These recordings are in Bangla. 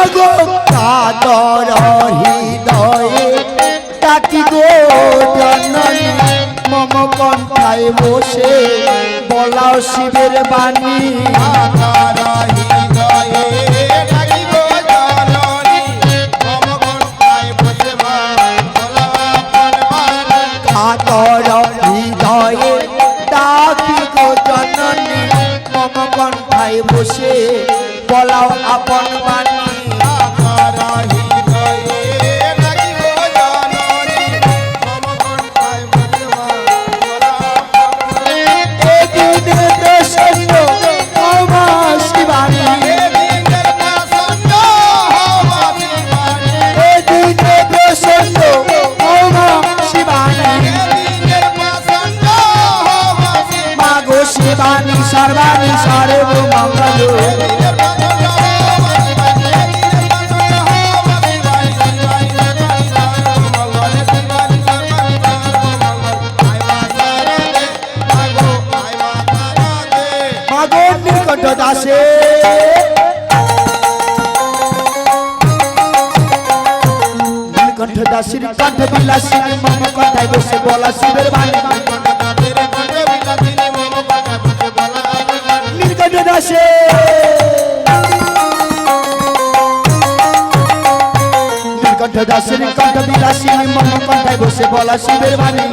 মাগো কাতর হৃদয়ে ডাকি গো জননী মম কণ্ঠায় বসে বলাও শিবের বাণী কাতর হৃদয়ে ডাকি গো জননী মম কণ্ঠায় বসে বলাও আপন বাণী কাতর হৃদয়ে ডাকি গো জননী মম কণ্ঠায় বসে বলাও আপন বাণী শিবানী সর্বাণী সর্বমঙ্গল মাগো নীলকণ্ঠ দাসে নীলকণ্ঠ দাসের কণ্ঠ বিলাসিনী মম কণ্ঠায় বসে বলা শিবের বাণী নীলকণ্ঠ দাসে নীলকণ্ঠ দাসের কণ্ঠ বিলাসিনী মম কণ্ঠায় বসে বলা শিবের বাণী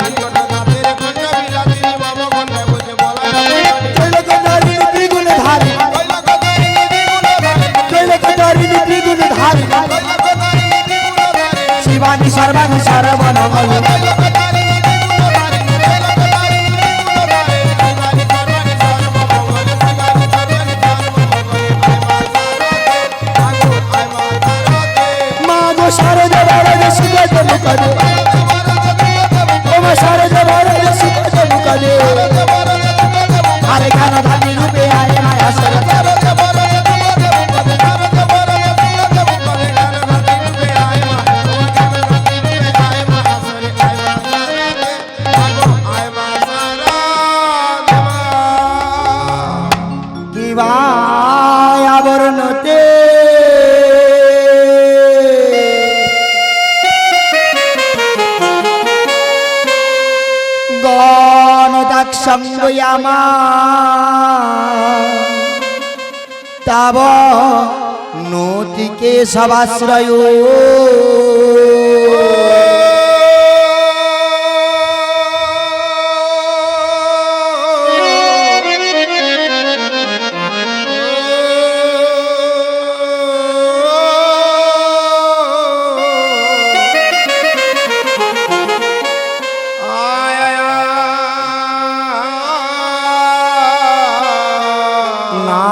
শিবানী সর্বাণী সর্বমঙ্গল মাগো শারদ বরদ সুগত মুখদে ওমা শারদ বরদ সুগত মুখদে আরে গান ধানি রূপে আয় মায়া সরদ আবরণতে গণদাক সঙ্গয়ামা তাব নতিকে সবাশ্রয়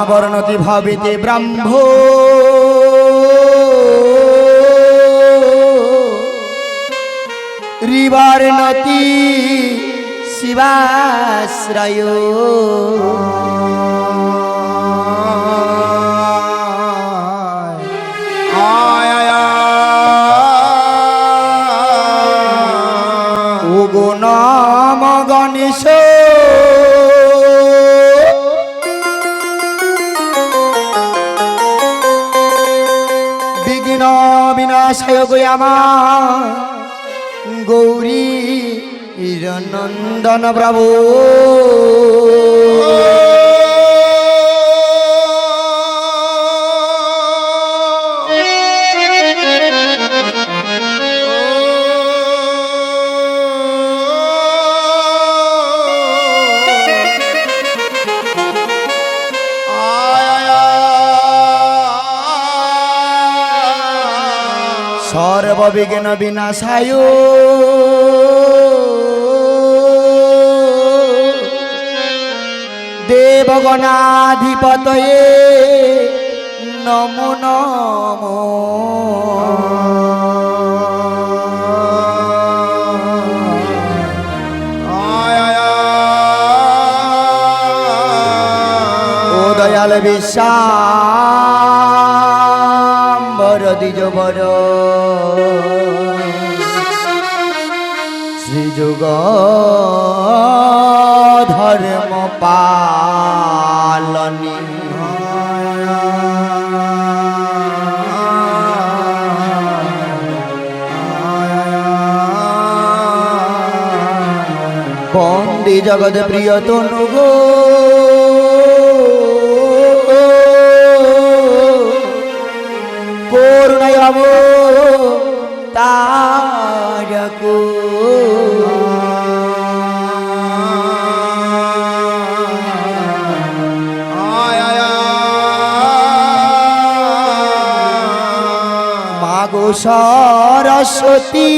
বর্ণতি ভাবিতে ব্রহ্ম রিবর্ণতি শিবাশ্রয় ও গো নম গণেশ বিনাশায় গোয়ামা গৌরী নন্দন প্রভু সর্ববিঘ্ন বিনাশায় দেবগণাধিপতয়ে নমো নমো ও দয়াল বিশ্বাম্বর দ্বিজবর শ্রীযুগ ধর্ম পালনী চামুণ্ডী জগৎ প্রিয় তনু গো করুণায় তারকো মাগো সরস্বতী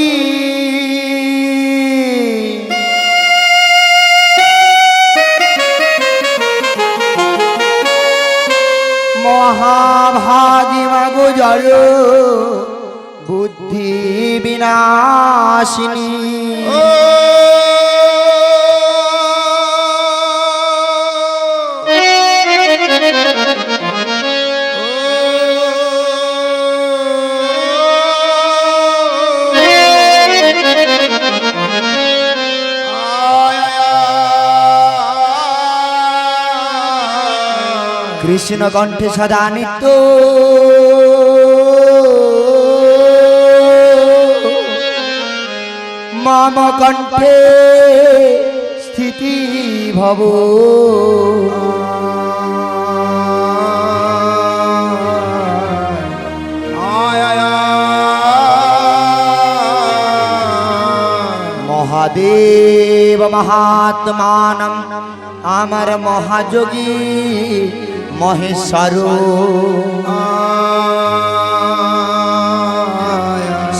মহাভাগী মাগো জল বুদ্ধি বিনাশিনী কৃষ্ণ কণ্ঠে সদা নিত্য মম কণ্ঠে স্থিতি ভব মহাদেব মহাত্মানম আমার মহাযোগী মহেশ্বর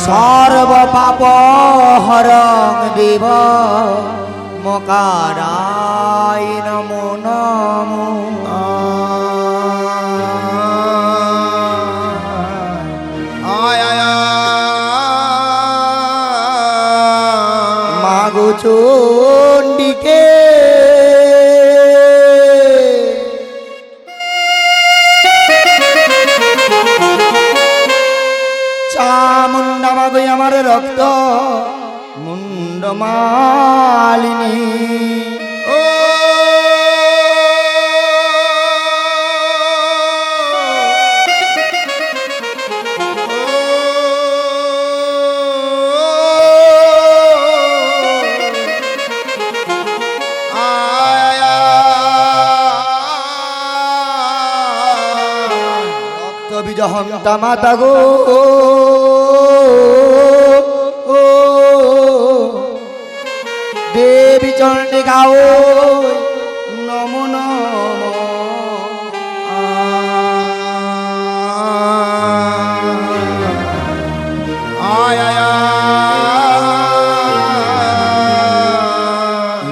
সর্ব পাপ হরং দেব মকারায় নমো নমো মাগো চণ্ডিকে চামুন্ডা মাগো আমার রক্ত মুন্ড মালিনী রক্ত বিজহন্তা মাতা গো দেবী চণ্ডিকাও নমো নমো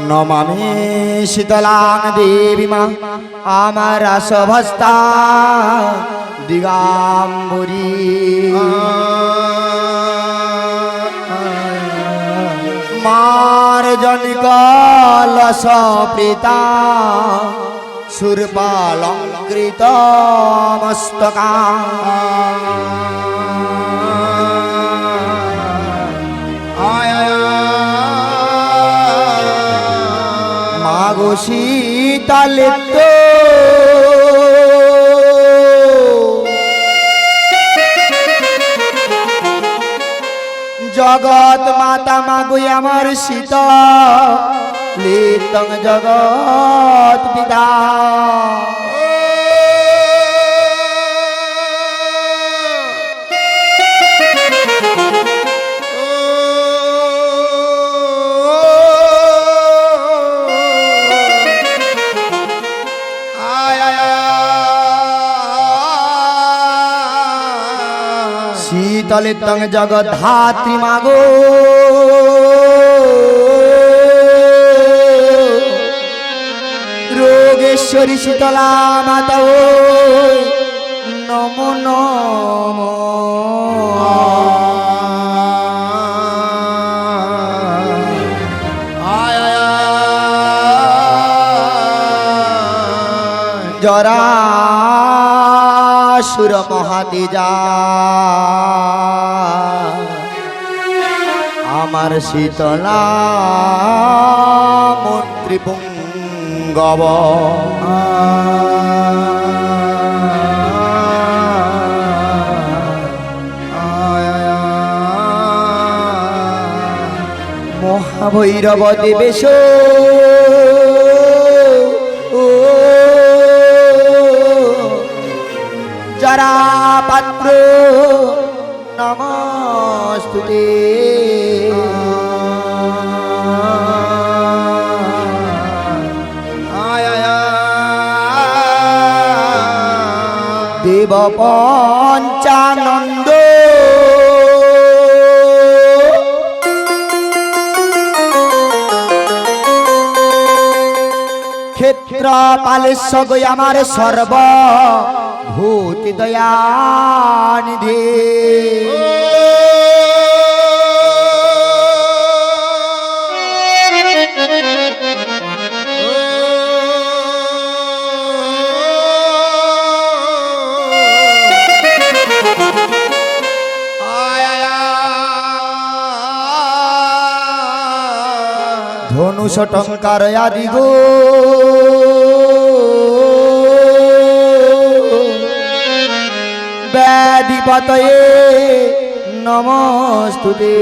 নমামি শীতলাং দেবী মা আমার আসভস্তা দিগাম্বরী মার্জনি কলস প্রীতা সুরপালঙ্কৃত মস্তকা মাগো শীতলিপ্ত জগৎ মাতা মাগো আমার সীতা লিতং জগৎ পিতা শীতলিতং জগৎ ধাত্রী মাগো যোগেশ্বরী শীতলা মাতা নমো নমো জরাসুর মহাতেজা আমার শীতলা মন্ত্রী পুঙ্গব মহাভৈরব দেবেশ পাত্র নমস্তুতে। দেব পঞ্চানন্দ ক্ষেত্রপালেশ্ব গৈ আমার সর্ব ভূতি দয়ানিধি। ধনুষ টঙ্কার আদি গো ব্যাধিপতয়ে নমস্তুতে।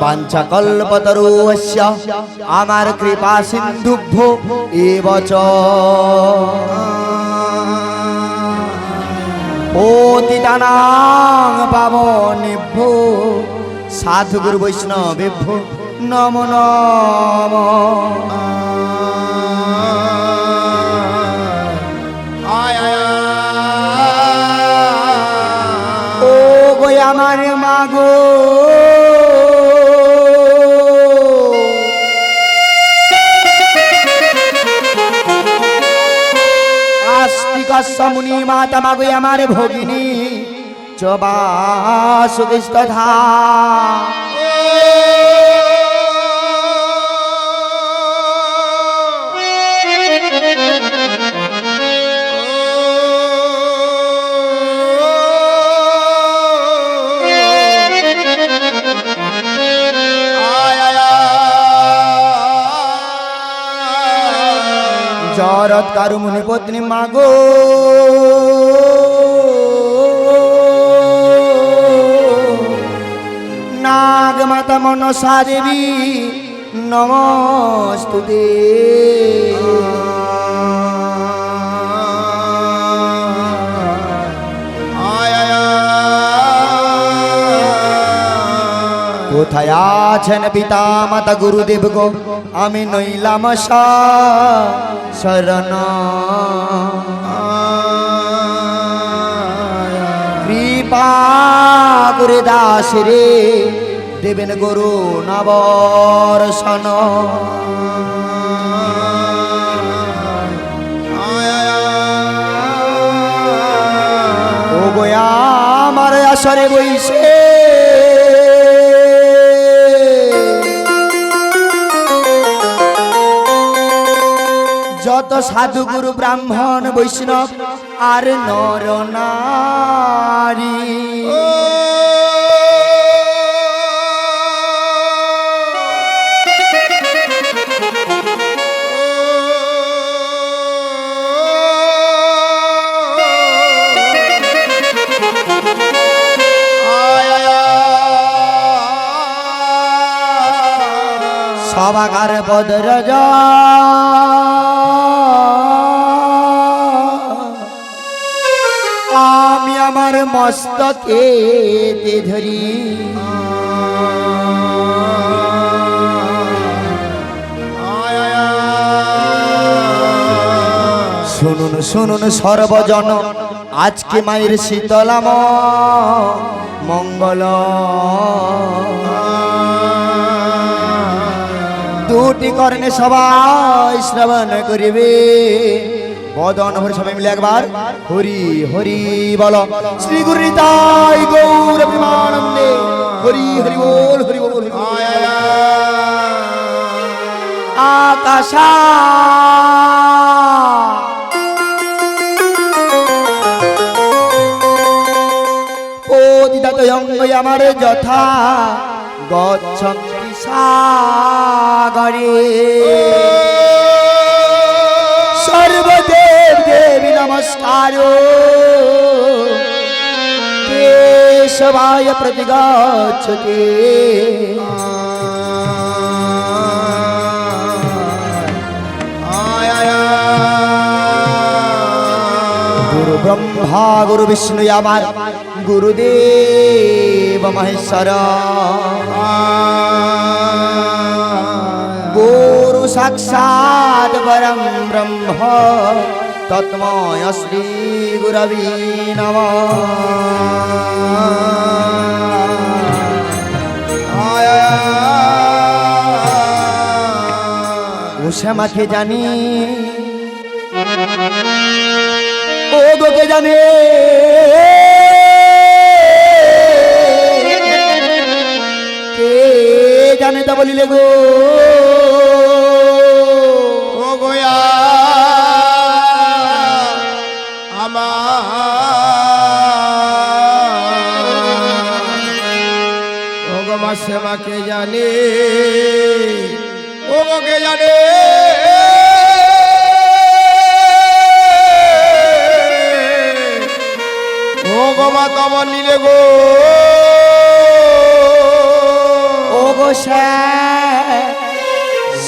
বাঞ্ছা কল্পতরুস্য আমার কৃপা সিন্ধুভ্যো এব চ পতিতানাং পাবনেভ্যো সাধুগুরু বৈষ্ণবেভ্যো নমো নমঃ। ও গো আমার মাগো মুনি মাতা মাগো আমার ভগিনী চবাসুতথা। জরৎকারু মুনি পত্নী মাগো নাগ মাতা মনসা দেবী নমস্তুতে। কোথায় আছেন পিতা মাতা গুরুদেব গো আমি নইলাম শরণ। কৃপা করে দাস রে দেবেন গুরু নবর্ষণ। ও গোয়া আমার আসরে বইছে যত সাধু গুরু ব্রাহ্মণ বৈষ্ণব আর নর নারী। সবাকার বদরজ আমি আমার মস্তকে ধরি। শুনুন শুনুন সর্বজন আজকে মায়ের শীতলাম মঙ্গল। দুটি কর্ণে সবাই শ্রবণ করিবে। বদন হরি সবাই মিলে একবার হরি হরি বল। শ্রী গুরু নিতাই গৌর প্রেমানন্দে হরি হরি বল হরি বল। আকাশা পতিতাত অঙ্গ আমার যথা গচ্ছন্তি সাগরে। সর্বদেব দেবী নমস্কার কেশবায় প্রতিগচ্ছতে। ব্রহ্মা গুরু বিষ্ণু আমার গুরুদেব মহেশ্বর গুরু সাক্ষাৎ পরম ব্রহ্ম তস্মৈ শ্রী গুরবে নমঃ শ্যামাকে জানি ও গোকে জানে কে জানে তা বলিলে গো ও গোয়া আমার ও গো মা শ্যামাকে জানে ও গোকে জানে ও গো মা তোমার নীলে গো ও গো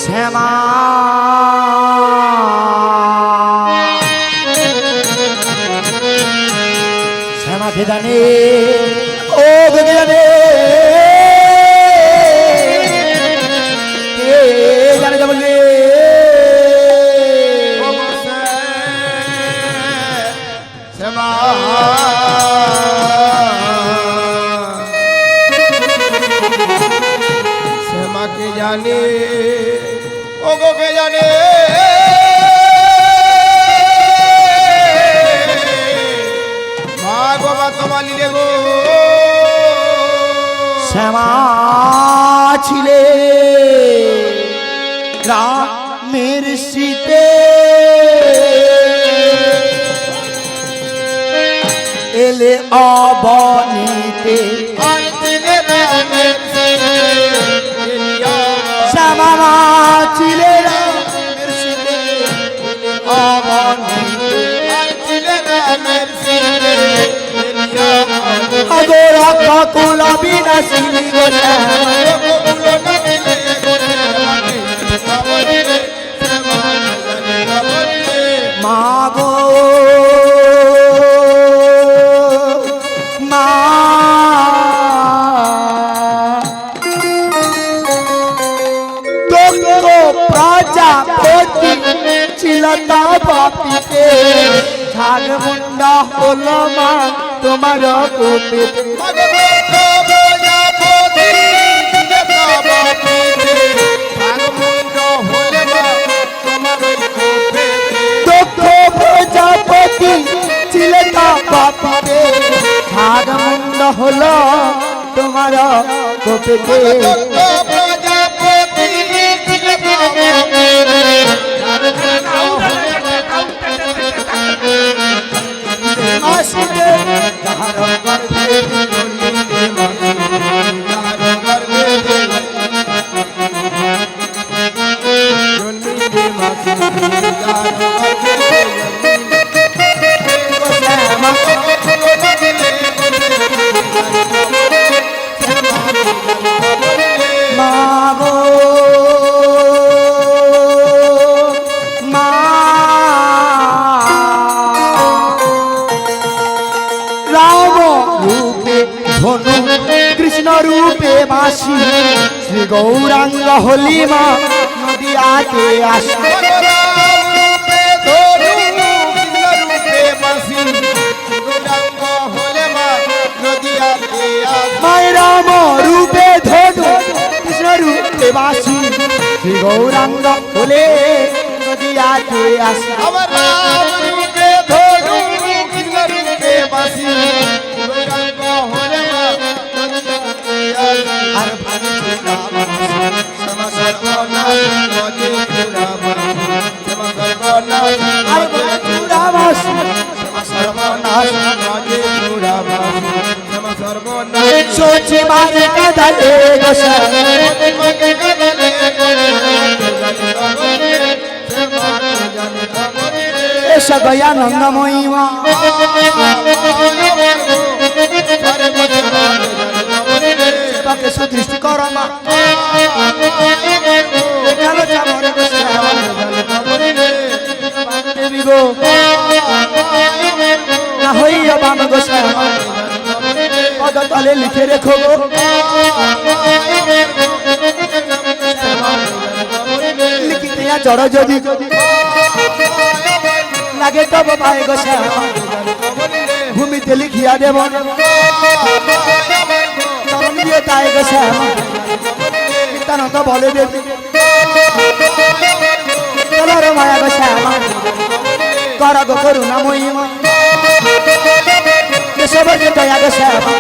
শ্যামা শ্যামাকে জানে ও গোকে জানে কে জানে তা বললে শ্যামা শ্যামাকে জানে ও গোকে জানে মা গো মা তোমার লীলে গো শ্যামা ছিলে রামের শীতে এলে অবনীতে শ্যামা ছিলে রামের শীতে অবনীতে আগোরা কাকুলা বিনাশিনী গো মা গো মা তোমরা প্রজাপতি চিলতা বাপিতে ঝাড়মুন্ডা হলো মা তোমার কোপে প্রজাপতি চিলতা বাপিতে ঝাড়মুন্ড হলো তোমার কোপেতে শ্রী গৌরাঙ্গ হলি মা নদিয়াতে আসি মায়ের রাম রূপে ধনু কৃষ্ণ রূপে বাসি শ্রী গৌরাঙ্গ হলে নদিয়াতে আসি আমার রাম রূপে ধনু কৃষ্ণ রূপে বাসি গৌরাঙ্গ হলে মা নদিয়াতে আসি আর ভানি শ্যামা সর্বনাশ নদী পুরাবাসী শ্যামা সর্বনাশ আর ভানি শ্যামা সর্বনাশ নদী পুরাবাসী শ্যামা সর্বনাশ সোচি মারে কাঁদালে গোসা এসা দয়ানন্দময়ী মা তাকে সুদৃষ্টি করো মা কেন চামরে দেবী গো না হই তালে লিখে রেখো গো। লিখিতে চড় যদি লাগে তব পাই গো শ্যামা, ভূমিতে লিখিয়া দেব চরণ দিয়ে তাই গো শ্যামা, নিত্যানন্দ বলে দেবী চলার মায়া গো শ্যামা, কর গো করুণা মহিমা, কেশবের দয়া গো শ্যামা।